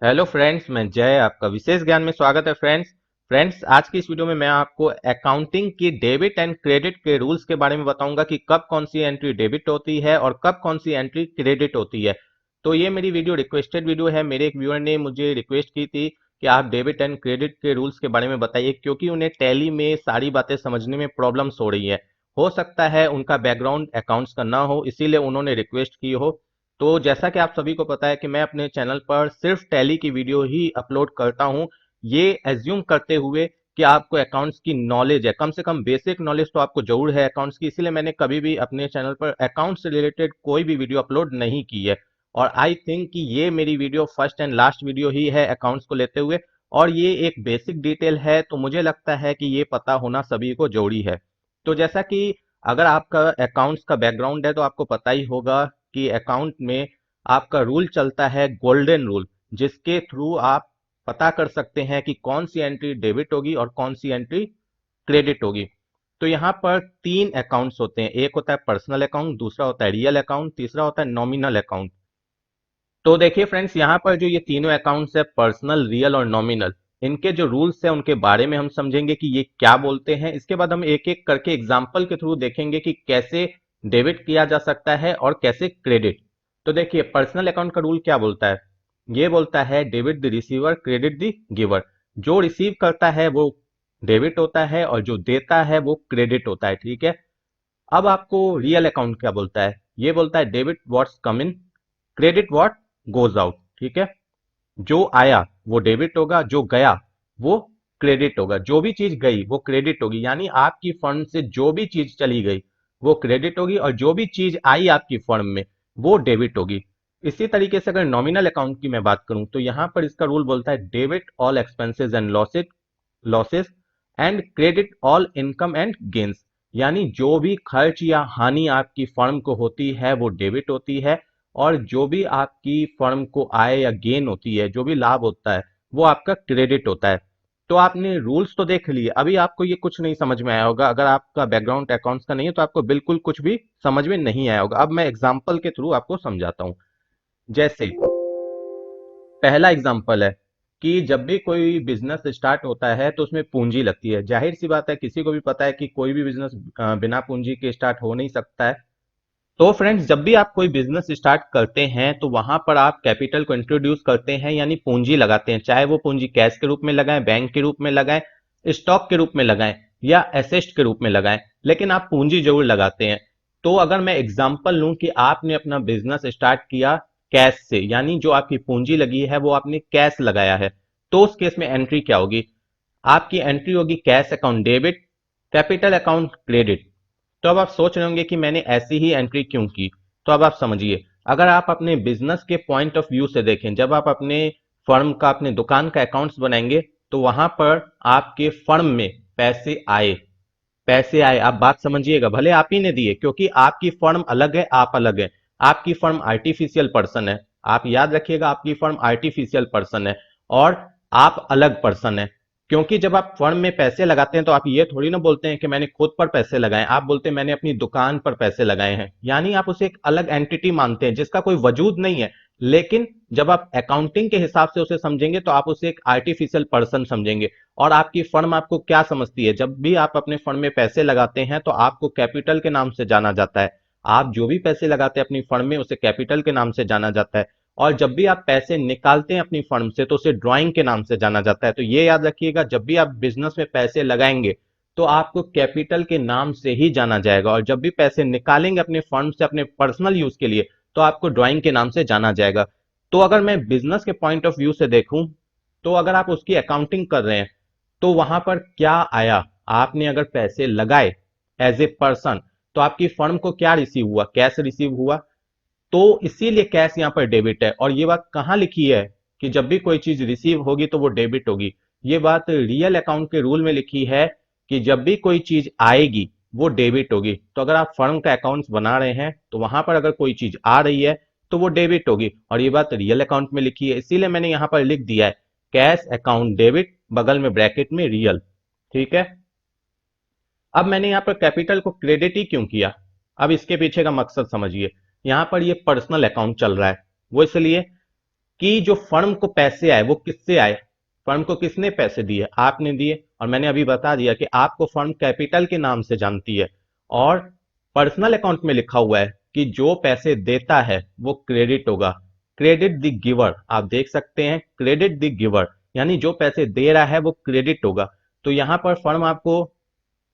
Hello friends, मैं जय आपका विशेष ज्ञान में स्वागत है। फ्रेंड्स आज की इस वीडियो में मैं आपको अकाउंटिंग की डेबिट एंड क्रेडिट के रूल्स के बारे में बताऊंगा कि कब कौन सी एंट्री डेबिट होती है और कब कौन सी एंट्री क्रेडिट होती है। तो ये मेरी वीडियो रिक्वेस्टेड वीडियो है। मेरे एक व्यूअर ने मुझे रिक्वेस्ट की थी कि आप डेबिट एंड क्रेडिट के रूल्स के बारे में बताइए, क्योंकि उन्हें टैली में सारी बातें समझने में प्रॉब्लम्स हो रही है। हो सकता है उनका बैकग्राउंड अकाउंट्स का ना हो, इसीलिए उन्होंने रिक्वेस्ट की हो। तो जैसा कि आप सभी को पता है कि मैं अपने चैनल पर सिर्फ टैली की वीडियो ही अपलोड करता हूं, ये एज्यूम करते हुए कि आपको अकाउंट्स की नॉलेज है, कम से कम बेसिक नॉलेज तो आपको जरूर है अकाउंट्स की। इसीलिए मैंने कभी भी अपने चैनल पर अकाउंट्स से रिलेटेड कोई भी वीडियो अपलोड नहीं की है। और आई थिंक कि ये मेरी video first and last video ही है अकाउंट्स को लेते हुए, और ये एक बेसिक डिटेल है, तो मुझे लगता है कि ये पता होना सभी को जरूरी है। तो जैसा कि अगर आपका अकाउंट्स का बैकग्राउंड है तो आपको पता ही होगा कि अकाउंट में आपका रूल चलता है गोल्डन रूल, जिसके थ्रू आप पता कर सकते हैं कि कौन सी एंट्री डेबिट होगी और कौन सी एंट्री क्रेडिट होगी। तो यहाँ पर तीन अकाउंट्स होते हैं, एक होता है पर्सनल अकाउंट, दूसरा होता है रियल अकाउंट, तीसरा होता है नॉमिनल अकाउंट। तो देखिए फ्रेंड्स, यहाँ पर जो ये तीनों अकाउंट्स है, पर्सनल, रियल और नॉमिनल, इनके जो रूल्स है उनके बारे में हम समझेंगे कि ये क्या बोलते हैं। इसके बाद हम एक एक करके एग्जाम्पल के थ्रू देखेंगे कि कैसे डेबिट किया जा सकता है और कैसे क्रेडिट। तो देखिए पर्सनल अकाउंट का रूल क्या बोलता है। ये बोलता है debit the receiver credit the giver. जो रिसीव करता है वो डेबिट होता है और जो देता है वो क्रेडिट होता है, ठीक है। अब आपको रियल अकाउंट क्या बोलता है। ये बोलता है debit what's come in, credit what goes out, ठीक है। जो आया वो डेबिट होगा, जो गया वो क्रेडिट होगा। जो भी चीज गई वो क्रेडिट होगी, यानी आपकी फर्म से जो भी चीज चली गई वो क्रेडिट होगी, और जो भी चीज आई आपकी फर्म में वो डेबिट होगी। इसी तरीके से अगर नॉमिनल अकाउंट की मैं बात करूं तो यहां पर इसका रूल बोलता है debit all expenses and losses losses and credit all income and gains. यानी जो भी खर्च या हानि आपकी फर्म को होती है वो डेबिट होती है, और जो भी आपकी फर्म को आय या गेन होती है, जो भी लाभ होता है, वो आपका क्रेडिट होता है। तो आपने रूल्स तो देख लिए, अभी आपको ये कुछ नहीं समझ में आया होगा। अगर आपका बैकग्राउंड अकाउंट्स का नहीं है तो आपको बिल्कुल कुछ भी समझ में नहीं आया होगा। अब मैं एग्जाम्पल के थ्रू आपको समझाता हूं। जैसे पहला एग्जाम्पल है कि जब भी कोई बिजनेस स्टार्ट होता है तो उसमें पूंजी लगती है। जाहिर सी बात है, किसी को भी पता है कि कोई भी बिजनेस बिना पूंजी के स्टार्ट हो नहीं सकता है। तो फ्रेंड्स, जब भी आप कोई बिजनेस स्टार्ट करते हैं तो वहां पर आप कैपिटल को इंट्रोड्यूस करते हैं, यानी पूंजी लगाते हैं। चाहे वो पूंजी कैश के रूप में लगाएं, बैंक के रूप में लगाएं, स्टॉक के रूप में लगाएं या एसेट के रूप में लगाएं, लेकिन आप पूंजी जरूर लगाते हैं। तो अगर मैं एग्जांपल लूं कि आपने अपना बिजनेस स्टार्ट किया कैश से, यानी जो आपकी पूंजी लगी है वो आपने कैश लगाया है, तो उस केस में एंट्री क्या होगी। आपकी एंट्री होगी cash account debit, capital account credit. तो अब आप सोच रहे होंगे कि मैंने ऐसी ही एंट्री क्यों की। तो अब आप समझिए, अगर आप अपने बिजनेस के पॉइंट ऑफ व्यू से देखें, जब आप अपने फर्म का, अपने दुकान का अकाउंट्स बनाएंगे तो वहां पर आपके फर्म में पैसे आए, पैसे आए, आप बात समझिएगा, भले आप ही ने दिए, क्योंकि आपकी फर्म अलग है, आप अलग है। आपकी फर्म आर्टिफिशियल पर्सन है, आप याद रखिएगा, आपकी फर्म आर्टिफिशियल पर्सन है और आप अलग पर्सन है। क्योंकि जब आप फर्म में पैसे लगाते हैं तो आप ये थोड़ी ना बोलते हैं कि मैंने खुद पर पैसे लगाए, आप बोलते हैं मैंने अपनी दुकान पर पैसे लगाए हैं। यानी आप उसे एक अलग एंटिटी मानते हैं जिसका कोई वजूद नहीं है। लेकिन जब आप अकाउंटिंग के हिसाब से उसे समझेंगे तो आप उसे एक आर्टिफिशियल पर्सन समझेंगे। और आपकी फर्म आपको क्या समझती है, जब भी आप अपने फर्म में पैसे लगाते हैं तो आपको कैपिटल के नाम से जाना जाता है। आप जो भी पैसे लगाते हैं अपनी फर्म में उसे कैपिटल के नाम से जाना जाता है। और जब भी आप पैसे निकालते हैं अपनी फर्म से तो उसे ड्राइंग के नाम से जाना जाता है। तो ये याद रखिएगा, जब भी आप बिजनेस में पैसे लगाएंगे तो आपको कैपिटल के नाम से ही जाना जाएगा, और जब भी पैसे निकालेंगे अपने फर्म से अपने पर्सनल यूज के लिए तो आपको ड्राइंग के नाम से जाना जाएगा। तो अगर मैं बिजनेस के पॉइंट ऑफ व्यू से देखूं, तो अगर आप उसकी अकाउंटिंग कर रहे हैं तो वहां पर क्या आया, आपने अगर पैसे लगाए एज ए पर्सन तो आपकी फर्म को क्या रिसीव हुआ, कैश रिसीव हुआ। तो इसीलिए कैश यहां पर डेबिट है। और ये बात कहां लिखी है कि जब भी कोई चीज रिसीव होगी तो वो डेबिट होगी। ये बात रियल अकाउंट के रूल में लिखी है कि जब भी कोई चीज आएगी वो डेबिट होगी। तो अगर आप फर्म का अकाउंट बना रहे हैं तो वहां पर अगर कोई चीज आ रही है तो वो डेबिट होगी, और ये बात रियल अकाउंट में लिखी है, इसीलिए मैंने यहां पर लिख दिया है कैश अकाउंट डेबिट, बगल में ब्रैकेट में रियल, ठीक है। अब मैंने यहाँ पर कैपिटल को क्रेडिट ही क्यों किया, अब इसके पीछे का मकसद समझिए। यहाँ पर ये पर्सनल अकाउंट चल रहा है, वो इसलिए कि जो फर्म को पैसे आए वो किससे आए। फर्म को किसने पैसे दिए, आपने दिए, और मैंने अभी बता दिया कि आपको फर्म कैपिटल के नाम से जानती है, और पर्सनल अकाउंट में लिखा हुआ है कि जो पैसे देता है वो क्रेडिट होगा। क्रेडिट द गिवर, आप देख सकते हैं क्रेडिट द गिवर, यानी जो पैसे दे रहा है वो क्रेडिट होगा। तो यहां पर फर्म आपको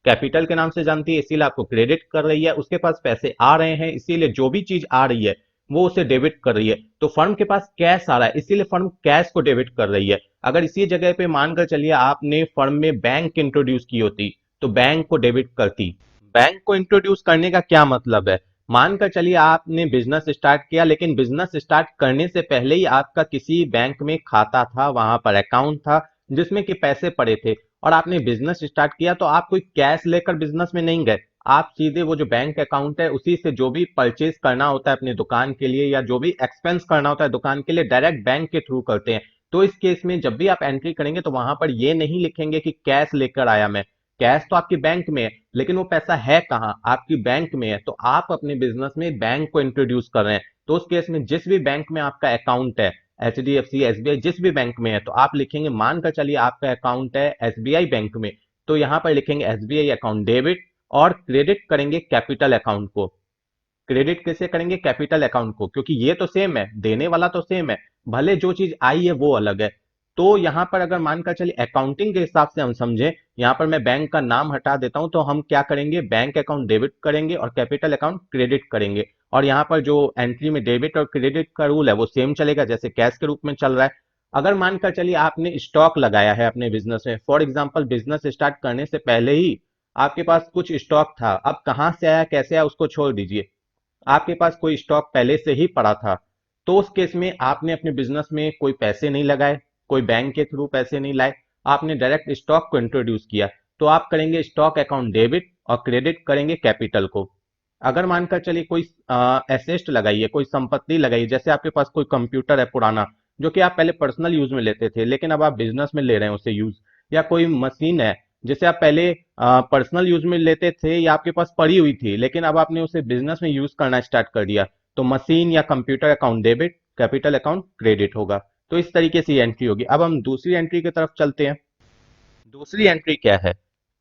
कैपिटल के नाम से जानती है, इसीलिए आपको क्रेडिट कर रही है। उसके पास पैसे आ रहे हैं, इसीलिए जो भी चीज आ रही है वो उसे डेबिट कर रही है। तो फर्म के पास कैश आ रहा है, इसीलिए फर्म कैश को डेबिट कर रही है। अगर इसी जगह पे मानकर चलिए आपने फर्म में बैंक इंट्रोड्यूस की होती तो बैंक को डेबिट करती। बैंक को इंट्रोड्यूस करने का क्या मतलब है, मानकर चलिए आपने बिजनेस स्टार्ट किया, लेकिन बिजनेस स्टार्ट करने से पहले ही आपका किसी बैंक में खाता था, वहां पर अकाउंट था जिसमें कि पैसे पड़े थे, और आपने बिजनेस स्टार्ट किया। तो आप कोई कैश लेकर बिजनेस में नहीं गए, आप सीधे वो जो बैंक अकाउंट है उसी से जो भी परचेज करना होता है अपनी दुकान के लिए, या जो भी एक्सपेंस करना होता है दुकान के लिए, डायरेक्ट बैंक के थ्रू करते हैं। तो इस केस में जब भी आप एंट्री करेंगे तो वहां पर ये नहीं लिखेंगे कि कैश लेकर आया मैं। कैश तो आपकी बैंक में है, लेकिन वो पैसा है कहाँ, आपकी बैंक में है। तो आप अपने बिजनेस में बैंक को इंट्रोड्यूस कर रहे हैं। तो उस केस में जिस भी बैंक में आपका अकाउंट है, HDFC SBI जिस भी बैंक में है, तो आप लिखेंगे, मानकर चलिए आपका अकाउंट है SBI बैंक में, तो यहां पर लिखेंगे SBI अकाउंट डेबिट, और क्रेडिट करेंगे कैपिटल अकाउंट को। क्रेडिट कैसे करेंगे, कैपिटल अकाउंट को, क्योंकि ये तो सेम है, देने वाला तो सेम है, भले जो चीज आई है वो अलग है। तो यहां पर अगर मानकर चलिए अकाउंटिंग के हिसाब से हम समझे, यहां पर मैं बैंक का नाम हटा देता हूं, तो हम क्या करेंगे, बैंक अकाउंट डेबिट करेंगे और कैपिटल अकाउंट क्रेडिट करेंगे। और यहाँ पर जो एंट्री में डेबिट और क्रेडिट का रूल है वो सेम चलेगा जैसे कैश के रूप में चल रहा है। अगर मानकर चलिए आपने स्टॉक लगाया है अपने बिजनेस में, फॉर एग्जाम्पल बिजनेस स्टार्ट करने से पहले ही आपके पास कुछ स्टॉक था, अब कहां से आया कैसे आया उसको छोड़ दीजिए, आपके पास कोई स्टॉक पहले से ही पड़ा था, तो उस केस में आपने अपने बिजनेस में कोई पैसे नहीं लगाए, कोई बैंक के थ्रू पैसे नहीं लाए, आपने डायरेक्ट स्टॉक को इंट्रोड्यूस किया। तो आप करेंगे स्टॉक अकाउंट डेबिट और क्रेडिट करेंगे कैपिटल को। अगर मानकर चलिए कोई एसेट लगाई है, कोई संपत्ति लगाई है, जैसे आपके पास कोई कंप्यूटर है पुराना जो कि आप पहले पर्सनल यूज में लेते थे लेकिन अब आप बिजनेस में ले रहे हैं उसे यूज, या कोई मशीन है जिसे आप पहले पर्सनल यूज में लेते थे या आपके पास पड़ी हुई थी लेकिन अब आपने उसे बिजनेस में यूज करना स्टार्ट कर दिया, तो मशीन या computer account debit, capital account credit होगा। तो इस तरीके से एंट्री होगी। अब हम दूसरी एंट्री की तरफ चलते हैं। दूसरी एंट्री क्या है,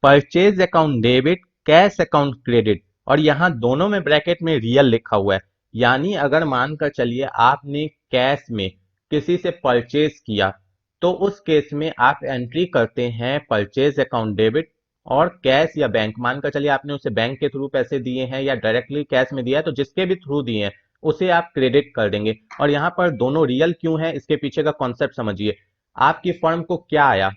purchase account debit, cash account credit, और यहां दोनों में ब्रैकेट में रियल लिखा हुआ है। यानी अगर मानकर चलिए आपने कैश में किसी से परचेज किया, तो उस केस में आप एंट्री करते हैं परचेज अकाउंट डेबिट, और कैश या बैंक, मानकर चलिए आपने उसे बैंक के थ्रू पैसे दिए हैं या डायरेक्टली कैश में दिया है, तो जिसके भी थ्रू दिए हैं उसे आप क्रेडिट कर देंगे। और यहाँ पर दोनों रियल क्यों है, इसके पीछे का कॉन्सेप्ट समझिए। आपकी फर्म को क्या आया,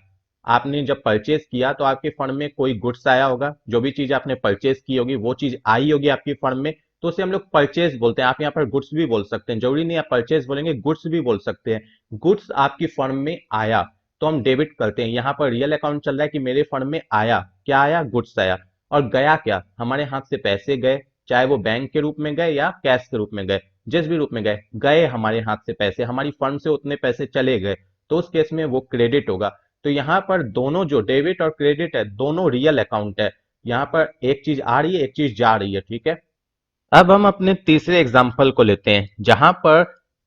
आपने जब परचेज किया तो आपके फर्म में कोई गुड्स आया होगा, जो भी चीज आपने परचेज की होगी वो चीज आई होगी आपकी फर्म में, तो उसे हम लोग परचेज बोलते हैं। आप यहाँ पर गुड्स भी बोल सकते हैं, जरूरी नहीं आप परचेज बोलेंगे, गुड्स भी बोल सकते हैं। गुड्स आपकी फर्म में आया तो हम डेबिट करते हैं। यहाँ पर रियल अकाउंट चल रहा है कि मेरे फर्म में आया, क्या आया, गुड्स आया। और गया क्या, हमारे हाथ से पैसे गए, चाहे वो बैंक के रूप में गए या कैश के रूप में गए, जिस भी रूप में गए, गए हमारे हाथ से पैसे, हमारी फर्म से उतने पैसे चले गए, तो उस केस में वो क्रेडिट होगा। तो यहाँ पर दोनों जो डेबिट और क्रेडिट है दोनों रियल अकाउंट है, यहाँ पर एक चीज आ रही है एक चीज जा रही है, ठीक है। अब हम अपने तीसरे एग्जाम्पल को लेते हैं जहां पर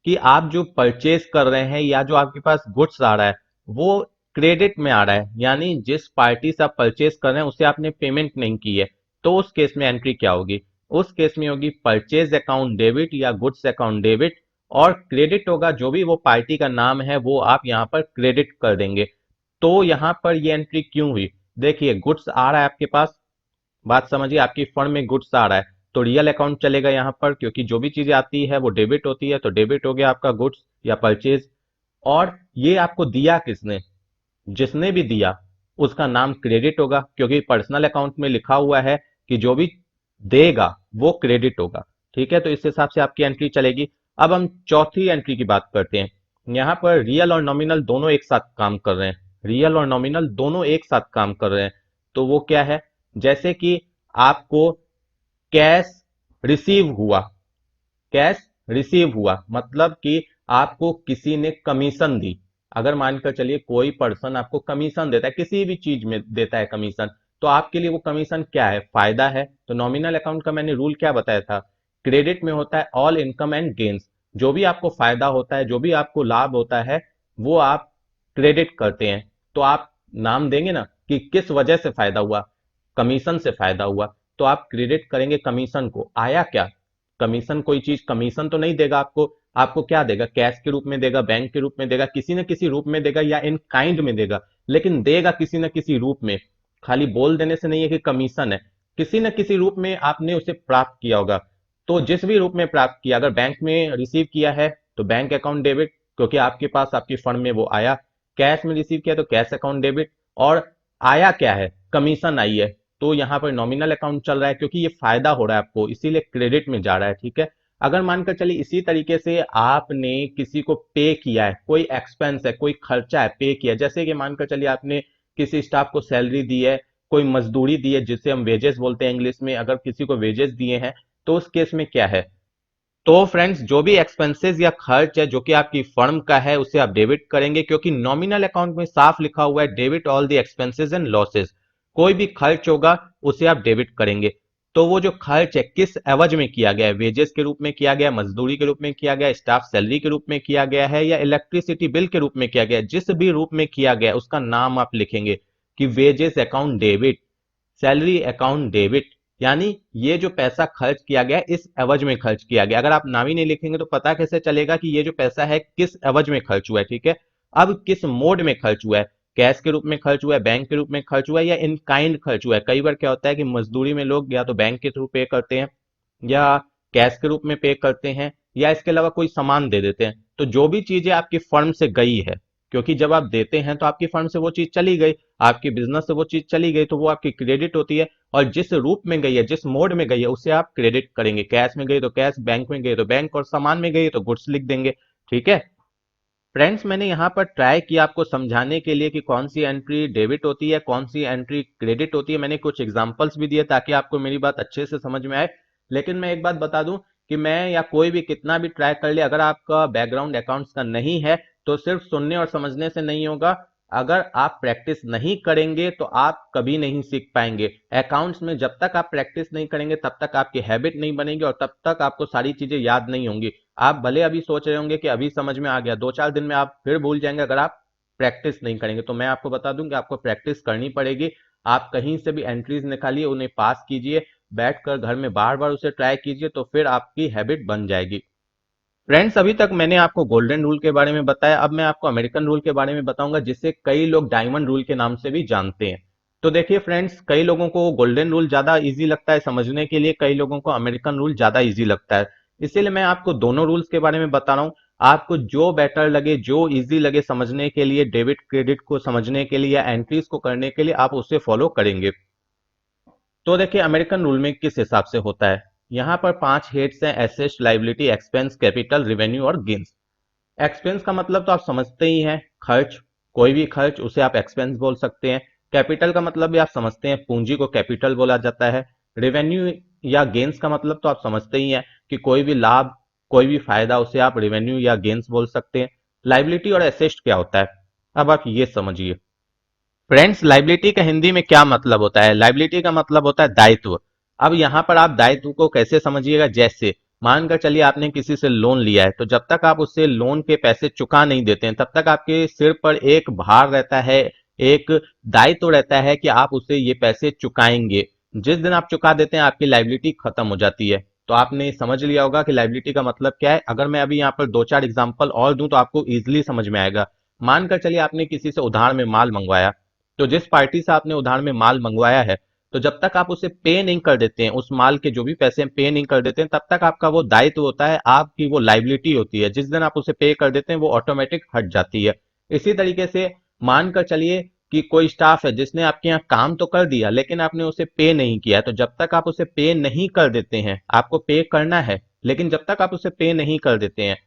कि आप जो परचेज कर रहे हैं या जो आपके पास गुड्स आ रहा है वो क्रेडिट में आ रहा है, यानी जिस पार्टी से आप परचेज कर रहे हैं उसे आपने पेमेंट नहीं की है। तो उस केस में एंट्री क्या होगी, उस केस में होगी परचेज अकाउंट डेबिट या गुड्स अकाउंट डेबिट, और क्रेडिट होगा जो भी वो पार्टी का नाम है वो आप यहाँ पर क्रेडिट कर देंगे। तो यहाँ पर ये एंट्री क्यों हुई, देखिए गुड्स आ रहा है आपके पास, बात समझिए, आपकी फर्म में गुड्स आ रहा है तो रियल अकाउंट चलेगा यहाँ पर, क्योंकि जो भी चीजें आती है वो डेबिट होती है, तो डेबिट हो गया आपका गुड्स या परचेज। और ये आपको दिया किसने, जिसने भी दिया उसका नाम क्रेडिट होगा, क्योंकि पर्सनल अकाउंट में लिखा हुआ है कि जो भी देगा वो क्रेडिट होगा, ठीक है। तो इस हिसाब से आपकी एंट्री चलेगी। अब हम चौथी एंट्री की बात करते हैं। यहाँ पर रियल और नॉमिनल दोनों एक साथ काम कर रहे हैं, रियल और नॉमिनल दोनों एक साथ काम कर रहे हैं। तो वो क्या है, जैसे कि आपको कैश रिसीव हुआ, कैश रिसीव हुआ मतलब कि आपको किसी ने कमीशन दी। अगर मानकर चलिए कोई पर्सन आपको कमीशन देता है, किसी भी चीज में देता है कमीशन, तो आपके लिए वो कमीशन क्या है, फायदा है। तो नॉमिनल अकाउंट का मैंने रूल क्या बताया था, क्रेडिट में होता है ऑल इनकम एंड गेन्स, जो भी आपको फायदा होता है, जो भी आपको लाभ होता है, वो आप क्रेडिट करते हैं। तो आप नाम देंगे ना कि किस वजह से फायदा हुआ, कमीशन से फायदा हुआ, तो आप क्रेडिट करेंगे कमीशन को। आया क्या? कमीशन, कोई चीज कमीशन तो नहीं देगा आपको। आपको क्या देगा? कैश के रूप में देगा, बैंक के रूप में देगा, किसी न किसी रूप में देगा, या इन काइंड में देगा, लेकिन देगा किसी न किसी रूप में। खाली बोल देने से नहीं है कि कमीशन है, किसी न किसी रूप में आपने उसे प्राप्त किया होगा। तो जिस भी रूप में प्राप्त किया, अगर बैंक में रिसीव किया है तो बैंक अकाउंट डेबिट, क्योंकि आपके पास आपकी फर्म में वो आया। कैश में रिसीव किया तो कैश अकाउंट डेबिट। और आया क्या है? कमीशन आई है, तो यहाँ पर नॉमिनल अकाउंट चल रहा है, क्योंकि ये फायदा हो रहा है आपको, इसीलिए क्रेडिट में जा रहा है। ठीक है। अगर मानकर चलिए इसी तरीके से आपने किसी को पे किया है, कोई एक्सपेंस है, कोई खर्चा है, पे किया, जैसे कि मानकर चलिए आपने किसी स्टाफ को सैलरी दी है, कोई मजदूरी दी है, जिसे हम वेजेस बोलते हैं इंग्लिश में, अगर किसी को वेजेस दिए हैं, तो उस केस में क्या है? तो फ्रेंड्स, जो भी एक्सपेंसेस या खर्च है जो कि आपकी फर्म का है, उसे आप डेबिट करेंगे, क्योंकि नॉमिनल अकाउंट में साफ लिखा हुआ है debit all the expenses and losses. कोई भी खर्च होगा उसे आप डेबिट करेंगे। तो वो जो खर्च है किस एवज में किया गया है? वेजेस के रूप में किया गया है, मजदूरी के रूप में किया गया है, स्टाफ सैलरी के रूप में किया गया है, या इलेक्ट्रिसिटी बिल के रूप में किया गया है? जिस भी रूप में किया गया है उसका नाम आप लिखेंगे कि wages account debit, salary account debit. यानी ये जो पैसा खर्च किया गया इस एवज में खर्च किया गया। अगर आप नाम ही नहीं लिखेंगे तो पता कैसे चलेगा कि ये जो पैसा है किस एवज में खर्च हुआ है? ठीक है। अब किस मोड में खर्च हुआ है? कैश के रूप में खर्च हुआ है, बैंक के रूप में खर्च हुआ है, या इन काइंड खर्च हुआ है? कई बार क्या होता है कि मजदूरी में लोग या तो बैंक के थ्रू पे करते हैं, या कैश के रूप में पे करते हैं, या इसके अलावा कोई सामान दे देते हैं। तो जो भी चीजें आपकी फर्म से गई है, क्योंकि जब आप देते हैं तो आपकी फर्म से वो चीज चली गई, आपके बिजनेस से वो चीज चली गई, तो वो आपकी क्रेडिट होती है। और जिस रूप में गई है, जिस मोड में गई है, उसे आप क्रेडिट करेंगे। कैश में गई तो कैश, बैंक में गई तो बैंक, और सामान में गई तो गुड्स लिख देंगे। ठीक है। फ्रेंड्स, मैंने यहाँ पर ट्राई किया आपको समझाने के लिए कि कौन सी एंट्री डेबिट होती है, कौन सी एंट्री क्रेडिट होती है। मैंने कुछ एग्जांपल्स भी दिए ताकि आपको मेरी बात अच्छे से समझ में आए। लेकिन मैं एक बात बता दूं कि मैं या कोई भी कितना भी ट्राई कर ले, अगर आपका बैकग्राउंड अकाउंट्स का नहीं है तो सिर्फ सुनने और समझने से नहीं होगा। अगर आप प्रैक्टिस नहीं करेंगे तो आप कभी नहीं सीख पाएंगे। अकाउंट्स में जब तक आप प्रैक्टिस नहीं करेंगे तब तक आपकी हैबिट नहीं बनेगी, और तब तक आपको सारी चीजें याद नहीं होंगी। आप भले अभी सोच रहे होंगे कि अभी समझ में आ गया, 2-4 दिन में आप फिर भूल जाएंगे अगर आप प्रैक्टिस नहीं करेंगे। तो मैं आपको बता दूं कि आपको प्रैक्टिस करनी पड़ेगी। आप कहीं से भी एंट्रीज निकालिए, उन्हें पास कीजिए, बैठकर घर में बार बार उसे ट्राई कीजिए, तो फिर आपकी हैबिट बन जाएगी। फ्रेंड्स, अभी तक मैंने आपको गोल्डन रूल के बारे में बताया, अब मैं आपको अमेरिकन रूल के बारे में बताऊंगा, जिसे कई लोग डायमंड रूल के नाम से भी जानते हैं। तो देखिए फ्रेंड्स, कई लोगों को गोल्डन रूल ज्यादा इजी लगता है समझने के लिए, कई लोगों को अमेरिकन रूल ज्यादा इजी लगता है। इसीलिए मैं आपको दोनों रूल्स के बारे में बता रहा हूँ। आपको जो बेटर लगे, जो इजी लगे समझने के लिए, डेबिट क्रेडिट को समझने के लिए या एंट्रीज को करने के लिए, आप उसे फॉलो करेंगे। तो देखिए अमेरिकन रूल में किस हिसाब से होता है। यहाँ पर 5 हेड्स हैं: asset, liability, expense, capital, revenue और गेन्स। एक्सपेंस का मतलब तो आप समझते ही हैं, खर्च। कोई भी खर्च उसे आप एक्सपेंस बोल सकते हैं। कैपिटल का मतलब भी आप समझते हैं, पूंजी को कैपिटल बोला जाता है। रेवेन्यू या गेन्स का मतलब तो आप समझते ही हैं कि कोई भी लाभ, कोई भी फायदा, उसे आप रेवेन्यू या गेन्स बोल सकते हैं। लाइबिलिटी और एसेट क्या होता है, अब आप ये समझिए। फ्रेंड्स, लाइबिलिटी का हिंदी में क्या मतलब होता है? लाइबिलिटी का मतलब होता है दायित्व। अब यहां पर आप दायित्व को कैसे समझिएगा? जैसे मानकर चलिए आपने किसी से लोन लिया है, तो जब तक आप उससे लोन के पैसे चुका नहीं देते हैं तब तक आपके सिर पर एक भार रहता है, एक दायित्व रहता है कि आप उसे ये पैसे चुकाएंगे। जिस दिन आप चुका देते हैं आपकी लाइबिलिटी खत्म हो जाती है। तो आपने समझ लिया होगा कि लाइबिलिटी का मतलब क्या है। अगर मैं अभी यहाँ पर 2-4 एग्जाम्पल और दूं तो आपको इजिली समझ में आएगा। मानकर चलिए आपने किसी से उधार में माल मंगवाया, तो जिस पार्टी से आपने उधार में माल मंगवाया है, तो जब तक आप उसे पे नहीं कर देते हैं, उस माल के जो भी पैसे पे नहीं कर देते हैं, तब तक आपका वो दायित्व होता है, आपकी वो लाइबिलिटी होती है। जिस दिन आप उसे पे कर देते हैं वो ऑटोमेटिक हट जाती है। इसी तरीके से मानकर चलिए कि कोई स्टाफ है जिसने आपके यहाँ काम तो कर दिया लेकिन आपने उसे पे नहीं किया है, तो जब तक आप उसे पे नहीं कर देते हैं, आपको पे करना है लेकिन जब तक आप उसे पे नहीं कर देते हैं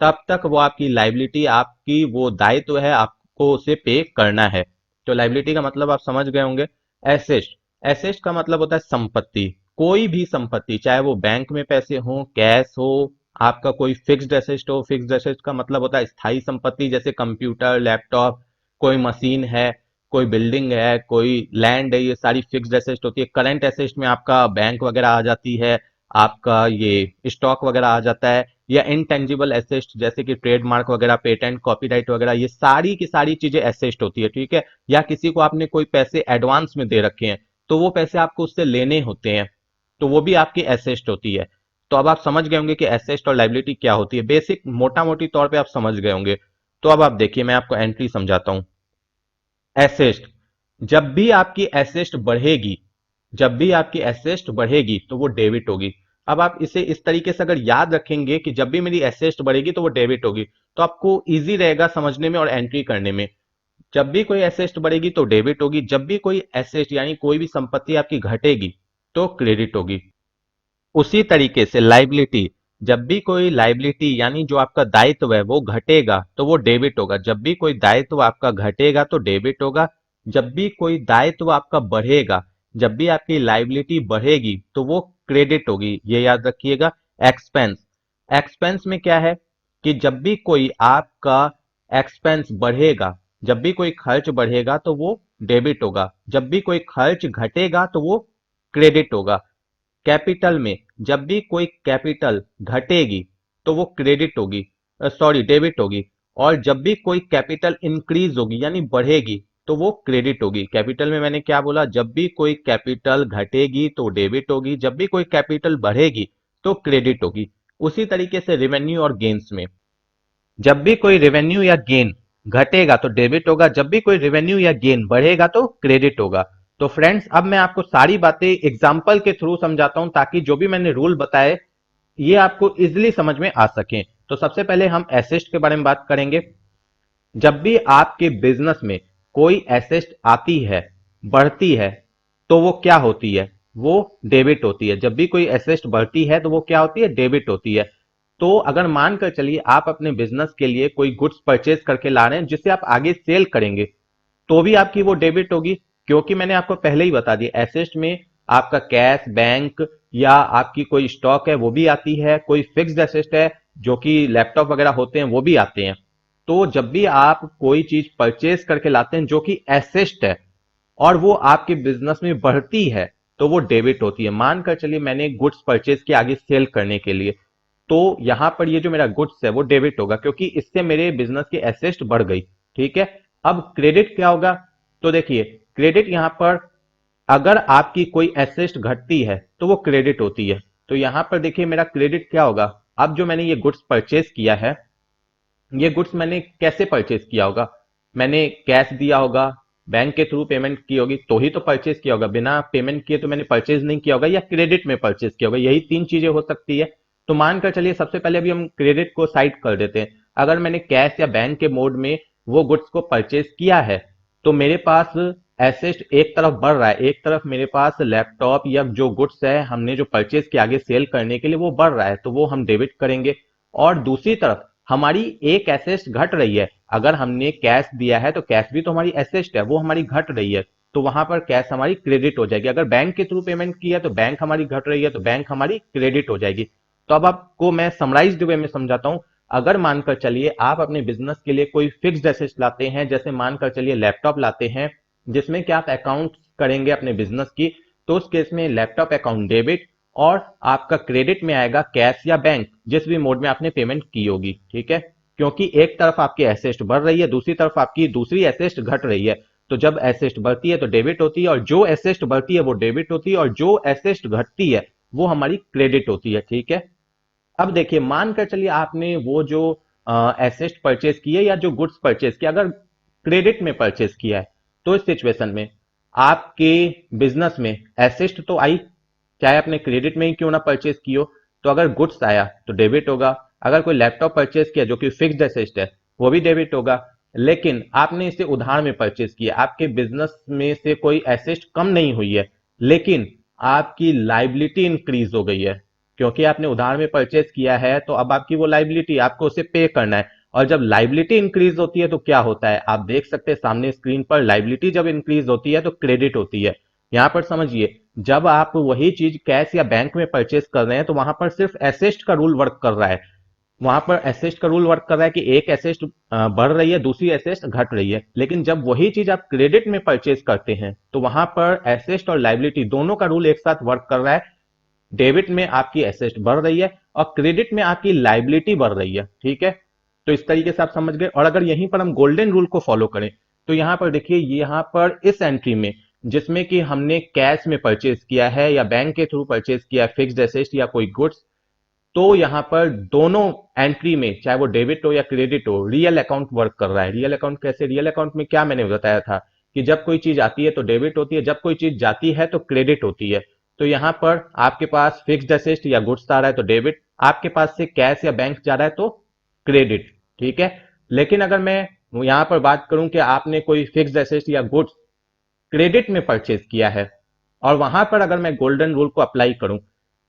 तब तक वो आपकी लाइबिलिटी, आपकी वो दायित्व है, आपको उसे पे करना है। तो लाइबिलिटी का मतलब आप समझ गए होंगे। एसेट, एसेट का मतलब होता है संपत्ति। कोई भी संपत्ति, चाहे वो बैंक में पैसे हो, कैश हो, आपका कोई फिक्स्ड एसेट हो। फिक्स्ड एसेट का मतलब होता है स्थायी संपत्ति, जैसे कंप्यूटर, लैपटॉप, कोई मशीन है, कोई बिल्डिंग है, कोई लैंड है, ये सारी फिक्स्ड एसेट होती है। करंट एसेट में आपका बैंक वगैरह आ जाती है, आपका ये स्टॉक वगैरह आ जाता है। या इनटेंजिबल एसेट जैसे कि ट्रेडमार्क वगैरह, पेटेंट, कॉपीराइट वगैरह, ये सारी की सारी चीजें एसेट होती है, ठीक है। या किसी को आपने कोई पैसे एडवांस में दे रखे हैं तो वो पैसे आपको उससे लेने होते हैं, तो वो भी आपकी एसेट होती है। तो अब आप समझ गए होंगे कि एसेट और लाइबिलिटी क्या होती है, बेसिक मोटा मोटी तौर पे आप समझ गए होंगे। तो अब आप देखिए, मैं आपको एंट्री समझाता हूं। एसेट, जब भी आपकी एसेट बढ़ेगी, जब भी आपकी एसेट बढ़ेगी तो वो डेबिट होगी। अब आप इसे इस तरीके से अगर याद रखेंगे कि जब भी मेरी एसेट बढ़ेगी तो वो डेबिट होगी, तो आपको इजी रहेगा समझने में और एंट्री करने में। जब भी कोई एसेट बढ़ेगी तो डेबिट होगी, जब भी कोई एसेट यानी कोई भी संपत्ति आपकी घटेगी तो क्रेडिट होगी। उसी तरीके से लाइबिलिटी, जब भी कोई लाइबिलिटी यानी जो आपका दायित्व है वो घटेगा तो वो डेबिट होगा, जब भी कोई दायित्व आपका घटेगा तो डेबिट होगा, जब भी कोई दायित्व आपका बढ़ेगा, जब भी आपकी लाइबिलिटी बढ़ेगी तो वो क्रेडिट होगी, ये याद रखिएगा। एक्सपेंस, एक्सपेंस में क्या है कि जब भी कोई आपका एक्सपेंस बढ़ेगा, जब भी कोई खर्च बढ़ेगा तो वो डेबिट होगा, जब भी कोई खर्च घटेगा तो वो क्रेडिट होगा। कैपिटल में जब भी कोई कैपिटल घटेगी तो वो क्रेडिट होगी, सॉरी डेबिट होगी, और जब भी कोई कैपिटल इंक्रीज होगी यानी बढ़ेगी तो वो क्रेडिट होगी। कैपिटल में मैंने क्या बोला, जब भी कोई कैपिटल घटेगी तो डेबिट होगी, जब भी कोई कैपिटल बढ़ेगी तो क्रेडिट होगी। उसी तरीके से रेवेन्यू और गेन्स में, जब भी कोई रेवेन्यू या गेन घटेगा तो डेबिट होगा, जब भी कोई रेवेन्यू या गेन बढ़ेगा तो क्रेडिट होगा। तो फ्रेंड्स, अब मैं आपको सारी बातें एग्जाम्पल के थ्रू समझाता हूं ताकि जो भी मैंने रूल बताए ये आपको इजिली समझ में आ सके। तो सबसे पहले हम एसेट के बारे में बात करेंगे। जब भी आपके बिजनेस में कोई एसेट आती है, बढ़ती है, तो वो क्या होती है, वो डेबिट होती है। जब भी कोई एसेट बढ़ती है तो वो क्या होती है, डेबिट होती है। तो अगर मानकर चलिए आप अपने बिजनेस के लिए कोई गुड्स परचेज करके ला रहे हैं जिसे आप आगे सेल करेंगे, तो भी आपकी वो डेबिट होगी, क्योंकि मैंने आपको पहले ही बता दिया एसेट में आपका कैश, बैंक या आपकी कोई स्टॉक है वो भी आती है, कोई फिक्स्ड एसेट है जो कि लैपटॉप वगैरह होते हैं वो भी आते हैं। तो जब भी आप कोई चीज परचेज करके लाते हैं जो कि एसेट है और वो आपके बिजनेस में बढ़ती है तो वो डेबिट होती है। मानकर चलिए मैंने गुड्स परचेज किया आगे सेल करने के लिए, तो यहां पर ये जो मेरा गुड्स है वो डेबिट होगा क्योंकि इससे मेरे बिजनेस की एसेट बढ़ गई, ठीक है। अब क्रेडिट क्या होगा, तो देखिए क्रेडिट यहां पर अगर आपकी कोई एसेट घटती है तो वो क्रेडिट होती है। तो यहां पर देखिए मेरा क्रेडिट क्या होगा, अब जो मैंने ये गुड्स परचेज किया है, ये गुड्स मैंने कैसे परचेज किया होगा, मैंने कैश दिया होगा, बैंक के थ्रू पेमेंट की होगी तो ही तो परचेज किया होगा, बिना पेमेंट किए तो मैंने परचेज नहीं किया होगा, या क्रेडिट में परचेज किया होगा, यही तीन चीजें हो सकती है। तो मानकर चलिए सबसे पहले अभी हम क्रेडिट को साइड कर देते हैं। अगर मैंने कैश या बैंक के मोड में वो गुड्स को परचेज किया है तो मेरे पास एसेट एक तरफ बढ़ रहा है, एक तरफ मेरे पास लैपटॉप या जो गुड्स है हमने जो परचेज किया आगे सेल करने के लिए वो बढ़ रहा है तो वो हम डेबिट करेंगे। और दूसरी तरफ हमारी एक एसेट घट रही है, अगर हमने कैश दिया है तो कैश भी तो हमारी एसेट है, वो हमारी घट रही है तो वहां पर कैश हमारी क्रेडिट हो जाएगी। अगर बैंक के थ्रू पेमेंट किया तो बैंक हमारी घट रही है तो बैंक हमारी क्रेडिट हो जाएगी। तो अब आपको मैं समराइज्ड वे में समझाता हूं। अगर मानकर चलिए आप अपने बिजनेस के लिए कोई फिक्स्ड एसेट लाते हैं, जैसे मानकर चलिए लैपटॉप लाते हैं जिसमें कि आप अकाउंट करेंगे अपने बिजनेस की, तो उस केस में लैपटॉप अकाउंट डेबिट और आपका क्रेडिट में आएगा कैश या बैंक, जिस भी मोड में आपने पेमेंट की होगी, ठीक है। क्योंकि एक तरफ आपकी एसेट बढ़ रही है, दूसरी तरफ आपकी दूसरी एसेट घट रही है। तो जब एसेट बढ़ती है तो डेबिट होती है, और जो एसेट बढ़ती है वो डेबिट होती है, और जो एसेट घटती है वो हमारी क्रेडिट होती है, ठीक है। अब देखिए मानकर चलिए आपने वो जो एसेट परचेज की है या जो गुड्स परचेज किया अगर क्रेडिट में परचेज किया है, तो इस सिचुएशन में आपके बिजनेस में एसेट तो आई, चाहे आपने क्रेडिट में ही क्यों ना परचेज की हो। तो अगर गुड्स आया तो डेबिट होगा, अगर कोई लैपटॉप परचेज किया जो कि फिक्स्ड एसेट है वो भी डेबिट होगा। लेकिन आपने इसे उधार में परचेज किया, आपके बिजनेस में से कोई एसेट कम नहीं हुई है लेकिन आपकी लाइबिलिटी इंक्रीज हो गई है, क्योंकि आपने उधार में परचेज किया है तो अब आपकी वो लाइबिलिटी आपको उसे पे करना है। और जब लाइबिलिटी इंक्रीज होती है तो क्या होता है, आप देख सकते हैं सामने स्क्रीन पर, लाइबिलिटी जब इंक्रीज होती है तो क्रेडिट होती है। यहां पर समझिए जब आप वही चीज कैश या बैंक में परचेज कर रहे हैं तो वहां पर सिर्फ एसेट का रूल वर्क कर रहा है, वहां पर एसेट का रूल वर्क कर रहा है कि एक एसेट बढ़ रही है दूसरी एसेट घट रही है। लेकिन जब वही चीज आप क्रेडिट में परचेज करते हैं तो वहां पर एसेट और लाइबिलिटी दोनों का रूल एक साथ वर्क कर रहा है, डेबिट में आपकी एसेट बढ़ रही है और क्रेडिट में आपकी लाइबिलिटी बढ़ रही है। ठीक है, तो इस तरीके से आप समझ गए। और अगर यहीं पर हम गोल्डन रूल को फॉलो करें तो यहां पर देखिए, यहां पर इस एंट्री में जिसमें कि हमने कैश में परचेज किया है या बैंक के थ्रू परचेज किया है फिक्स्ड एसेट या कोई गुड्स, तो यहां पर दोनों एंट्री में चाहे वो डेबिट हो या क्रेडिट हो, रियल अकाउंट वर्क कर रहा है। रियल अकाउंट कैसे? रियल अकाउंट में क्या मैंने बताया था कि जब कोई चीज आती है तो डेबिट होती है, जब कोई चीज जाती है तो क्रेडिट होती है। तो यहां पर आपके पास फिक्स्ड एसेट या गुड्स आ रहा है तो डेबिट, आपके पास से कैश या बैंक जा रहा है तो क्रेडिट। ठीक है, लेकिन अगर मैं यहां पर बात करूं कि आपने कोई फिक्स्ड एसेट या गुड्स क्रेडिट में परचेज किया है और वहां पर अगर मैं गोल्डन रूल को अप्लाई करूं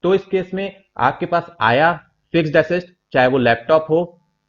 तो इस केस में आपके पास आया फिक्स्ड एसेट, चाहे वो लैपटॉप हो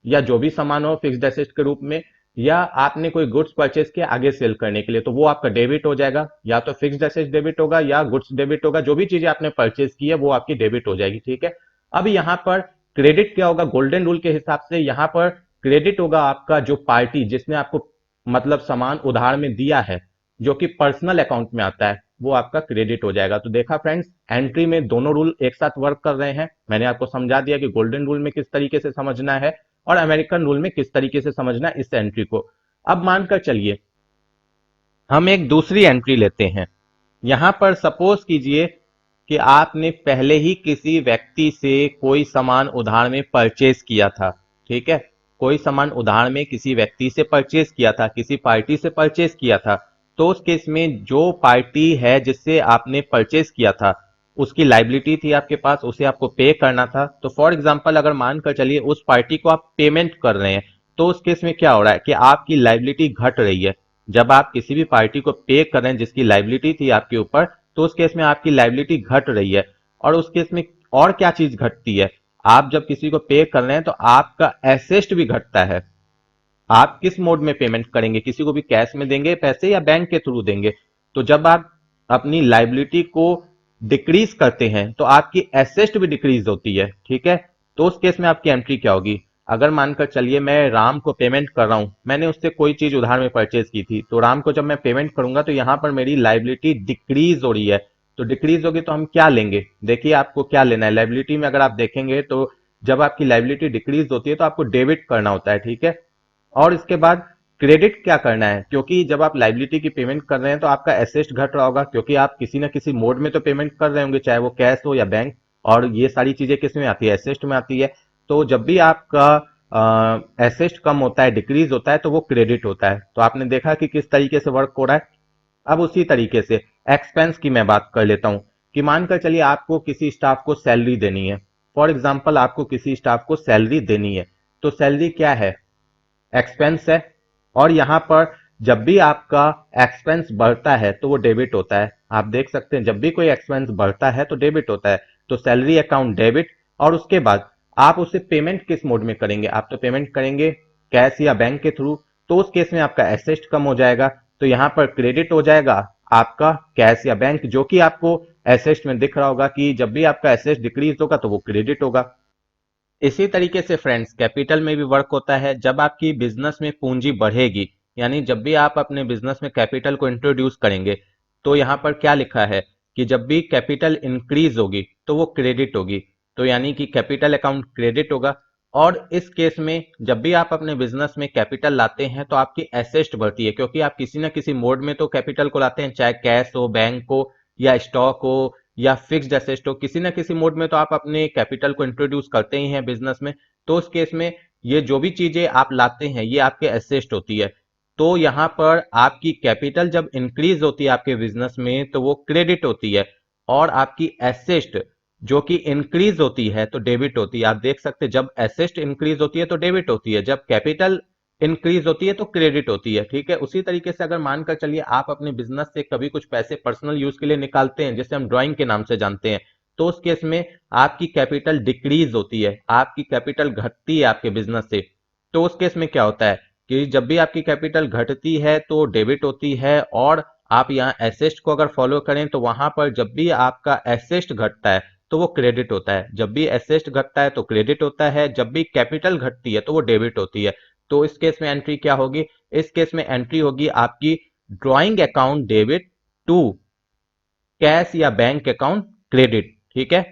या जो भी सामान हो फिक्स्ड एसेट के रूप में, या आपने कोई गुड्स परचेज किया आगे सेल करने के लिए, तो वो आपका डेबिट हो जाएगा। या तो फिक्स्ड एसेट डेबिट होगा या गुड्स डेबिट होगा, जो भी चीजें आपने परचेज की है वो आपकी डेबिट हो जाएगी। ठीक है, अब यहां पर क्रेडिट क्या होगा? गोल्डन रूल के हिसाब से यहां पर क्रेडिट होगा आपका जो पार्टी जिसने आपको मतलब सामान उधार में दिया है, जो कि पर्सनल अकाउंट में आता है, वो आपका क्रेडिट हो जाएगा। तो देखा फ्रेंड्स, एंट्री में दोनों रूल एक साथ वर्क कर रहे हैं। मैंने आपको समझा दिया कि गोल्डन रूल में किस तरीके से समझना है और अमेरिकन रूल में किस तरीके से समझना है इस एंट्री को। अब मानकर चलिए हम एक दूसरी एंट्री लेते हैं। यहां पर सपोज कीजिए कि आपने पहले ही किसी व्यक्ति से कोई सामान उधार में परचेज किया था। ठीक है, कोई सामान उधार में किसी व्यक्ति से परचेज किया था, किसी पार्टी से परचेज किया था। तो उस केस में जो पार्टी है जिससे आपने परचेज किया था, उसकी लाइबिलिटी थी आपके पास, उसे आपको पे करना था। तो फॉर एग्जांपल अगर मानकर चलिए उस पार्टी को आप पेमेंट कर रहे हैं, तो उस केस में क्या हो रहा है कि आपकी लाइबिलिटी घट रही है। जब आप किसी भी पार्टी को पे कर रहे हैं जिसकी लाइबिलिटी थी आपके ऊपर, तो उस केस में आपकी लाइबिलिटी घट रही है। और उस केस में और क्या चीज घटती है? आप जब किसी को पे कर रहे हैं तो आपका एसेट भी घटता है। आप किस मोड में पेमेंट करेंगे? किसी को भी कैश में देंगे पैसे या बैंक के थ्रू देंगे? तो जब आप अपनी लाइबिलिटी को डिक्रीज करते हैं तो आपकी एसेट भी डिक्रीज होती है। ठीक है, तो उस केस में आपकी एंट्री क्या होगी? अगर मानकर चलिए मैं राम को पेमेंट कर रहा हूं, मैंने उससे कोई चीज उधार में परचेज की थी, तो राम को जब मैं पेमेंट करूंगा तो यहां पर मेरी लाइबिलिटी डिक्रीज हो रही है। तो डिक्रीज होगी तो हम क्या लेंगे? देखिए आपको क्या लेना है लाइबिलिटी में। अगर आप देखेंगे तो जब आपकी लाइबिलिटी डिक्रीज होती है तो आपको डेबिट करना होता है। ठीक है, और इसके बाद क्रेडिट क्या करना है? क्योंकि जब आप लाइबिलिटी की पेमेंट कर रहे हैं तो आपका एसेट घट रहा होगा, क्योंकि आप किसी ना किसी मोड में तो पेमेंट कर रहे होंगे, चाहे वो कैश हो या बैंक। और ये सारी चीजें किस में आती है? एसेट में आती है। तो जब भी आपका एसेट कम होता है, डिक्रीज होता है, तो वो क्रेडिट होता है। तो आपने देखा कि किस तरीके से वर्क हो रहा है। अब उसी तरीके से एक्सपेंस की मैं बात कर लेता हूं कि मानकर चलिए आपको किसी स्टाफ को सैलरी देनी है। फॉर एग्जाम्पल आपको किसी स्टाफ को सैलरी देनी है, तो सैलरी क्या है? एक्सपेंस है। और यहां पर जब भी आपका एक्सपेंस बढ़ता है तो वो डेबिट होता है। आप देख सकते हैं जब भी कोई एक्सपेंस बढ़ता है तो डेबिट होता है। तो सैलरी अकाउंट डेबिट। और उसके बाद आप उसे पेमेंट किस मोड में करेंगे? आप तो पेमेंट करेंगे कैश या बैंक के थ्रू, तो उस केस में आपका एसेट कम हो जाएगा। तो यहां पर क्रेडिट हो जाएगा आपका कैश या बैंक, जो कि आपको एसेट में दिख रहा होगा कि जब भी आपका एसेट डिक्रीज होगा तो वो क्रेडिट होगा। इसी तरीके से फ्रेंड्स कैपिटल में भी वर्क होता है। जब आपकी बिजनेस में पूंजी बढ़ेगी, यानी जब भी आप अपने बिजनेस में कैपिटल को इंट्रोड्यूस करेंगे, तो यहां पर क्या लिखा है कि जब भी कैपिटल इंक्रीज होगी तो वो क्रेडिट होगी। तो यानी कि कैपिटल अकाउंट क्रेडिट होगा। और इस केस में जब भी आप अपने बिजनेस में कैपिटल लाते हैं तो आपकी एसेट बढ़ती है, क्योंकि आप किसी ना किसी मोड में तो कैपिटल को लाते हैं, चाहे कैश हो, बैंक हो या स्टॉक हो या फिक्स्ड एसेट हो, किसी ना किसी मोड में तो आप अपने कैपिटल को इंट्रोड्यूस करते ही हैं बिजनेस में। तो उस केस में ये जो भी चीजें आप लाते हैं ये आपके एसेट होती है। तो यहां पर आपकी कैपिटल जब इंक्रीज होती है आपके बिजनेस में तो वो क्रेडिट होती है। और आपकी एसेट जो कि इंक्रीज होती है तो डेबिट होती है। आप देख सकते हैं जब एसेट इंक्रीज होती है तो डेबिट होती है, जब कैपिटल इंक्रीज होती है तो क्रेडिट होती है। ठीक है, उसी तरीके से अगर मानकर चलिए आप अपने बिजनेस से कभी कुछ पैसे पर्सनल यूज के लिए निकालते हैं, जिसे हम ड्राइंग के नाम से जानते हैं, तो उस केस में आपकी कैपिटल डिक्रीज होती है, आपकी कैपिटल घटती है आपके बिजनेस से। तो उस केस में क्या होता है कि जब भी आपकी कैपिटल घटती है तो डेबिट होती है। और आप यहाँ एसेट को अगर फॉलो करें तो वहां पर जब भी आपका एसेट घटता है तो वो क्रेडिट होता है। जब भी एसेट घटता है तो क्रेडिट होता है, जब भी कैपिटल घटती है तो वो डेबिट होती है। तो इस केस में एंट्री क्या होगी? इस केस में एंट्री होगी आपकी drawing account debit to cash या बैंक अकाउंट क्रेडिट। ठीक है,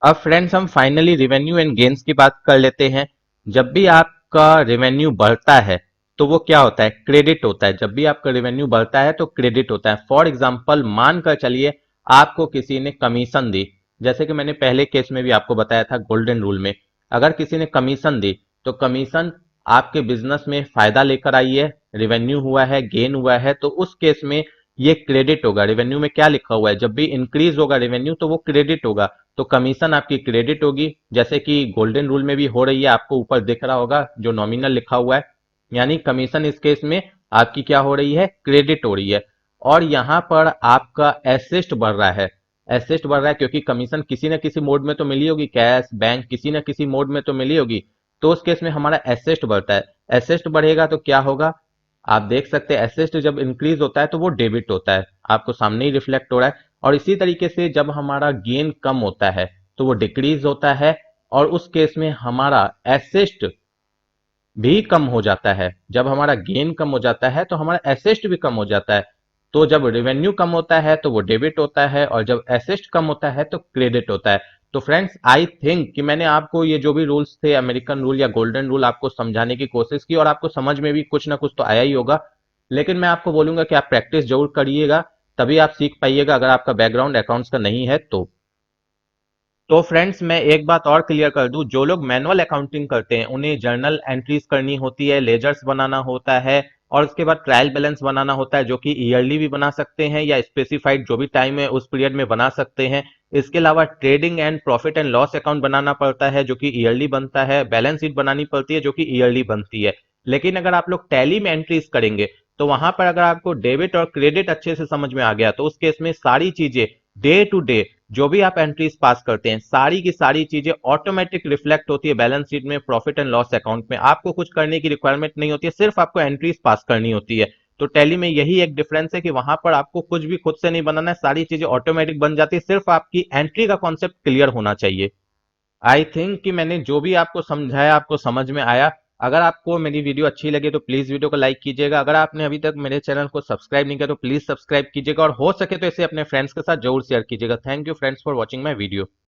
अब फ्रेंड्स हम फाइनली रेवेन्यू एंड गेन्स की बात कर लेते हैं। जब भी आपका रेवेन्यू बढ़ता है तो वो क्या होता है, क्रेडिट होता है। जब भी आपका रेवेन्यू बढ़ता है तो क्रेडिट होता है। फॉर एग्जांपल मान कर चलिए आपको किसी ने कमीशन दी, जैसे कि मैंने पहले केस में भी आपको बताया था गोल्डन रूल में, अगर किसी ने कमीशन दी तो कमीशन आपके बिजनेस में फायदा लेकर आई है, रेवेन्यू हुआ है, गेन हुआ है, तो उस केस में ये क्रेडिट होगा। रेवेन्यू में क्या लिखा हुआ है, जब भी इंक्रीज होगा रेवेन्यू तो वो क्रेडिट होगा, तो कमीशन आपकी क्रेडिट होगी, जैसे कि गोल्डन रूल में भी हो रही है, आपको ऊपर दिख रहा होगा जो नॉमिनल लिखा हुआ है, यानी कमीशन इस केस में आपकी क्या हो रही है, क्रेडिट हो रही है। और यहां पर आपका एसेस्ट बढ़ रहा है। एसेस्ट बढ़ रहा है क्योंकि कमीशन किसी ना किसी मोड में तो मिली होगी, कैश बैंक किसी ना किसी मोड में तो मिली होगी, तो उस केस में हमारा एसेस्ट बढ़ता है। एसेस्ट बढ़ेगा तो क्या होगा, आप देख सकते हैं एसेस्ट जब इंक्रीज होता है तो वो डेबिट होता है, आपको सामने ही रिफ्लेक्ट हो रहा है। और इसी तरीके से जब हमारा गेन कम होता है तो वो डिक्रीज होता है, और उस केस में हमारा एसेस्ट भी कम हो जाता है। जब हमारा गेन कम हो जाता है तो हमारा एसेस्ट भी कम हो जाता है। तो जब रेवेन्यू कम होता है तो वो डेबिट होता है, और जब एसेस्ट कम होता है तो क्रेडिट होता है। तो फ्रेंड्स आई थिंक कि मैंने आपको ये जो भी रूल्स थे, अमेरिकन रूल या गोल्डन रूल, आपको समझाने की कोशिश की, और आपको समझ में भी कुछ ना कुछ तो आया ही होगा। लेकिन मैं आपको बोलूंगा कि आप प्रैक्टिस जरूर करिएगा, तभी आप सीख पाइएगा, अगर आपका बैकग्राउंड अकाउंट्स का नहीं है तो। तो फ्रेंड्स मैं एक बात और क्लियर कर दूं, जो लोग मैनुअल अकाउंटिंग करते हैं उन्हें जर्नल एंट्रीज करनी होती है, लेजर्स बनाना होता है, और उसके बाद ट्रायल बैलेंस बनाना होता है, जो कि ईयरली भी बना सकते हैं या स्पेसिफाइड जो भी टाइम है उस पीरियड में बना सकते हैं। इसके अलावा trading and profit and loss account बनाना पड़ता है जो कि ईयरली बनता है, बैलेंस शीट बनानी पड़ती है जो कि ईयरली बनती है। लेकिन अगर आप लोग टैली में एंट्रीज करेंगे तो वहां पर अगर आपको डेबिट और क्रेडिट अच्छे से समझ में आ गया तो उस केस में सारी चीजें डे टू डे जो भी आप एंट्रीज पास करते हैं सारी की सारी चीजें ऑटोमेटिक रिफ्लेक्ट होती है बैलेंस शीट में, प्रॉफिट एंड लॉस अकाउंट में। आपको कुछ करने की रिक्वायरमेंट नहीं होती है, सिर्फ आपको एंट्रीज पास करनी होती है। तो टैली में यही एक डिफरेंस है कि वहां पर आपको कुछ भी खुद से नहीं बनाना है, सारी चीजें ऑटोमेटिक बन जाती है, सिर्फ आपकी एंट्री का कॉन्सेप्ट क्लियर होना चाहिए। आई थिंक कि मैंने जो भी आपको समझाया आपको समझ में आया। अगर आपको मेरी वीडियो अच्छी लगे तो प्लीज वीडियो को लाइक कीजिएगा। अगर आपने अभी तक मेरे चैनल को सब्सक्राइब नहीं किया तो प्लीज सब्सक्राइब कीजिएगा, और हो सके तो इसे अपने फ्रेंड्स के साथ जरूर शेयर कीजिएगा। Thank you friends for watching my video.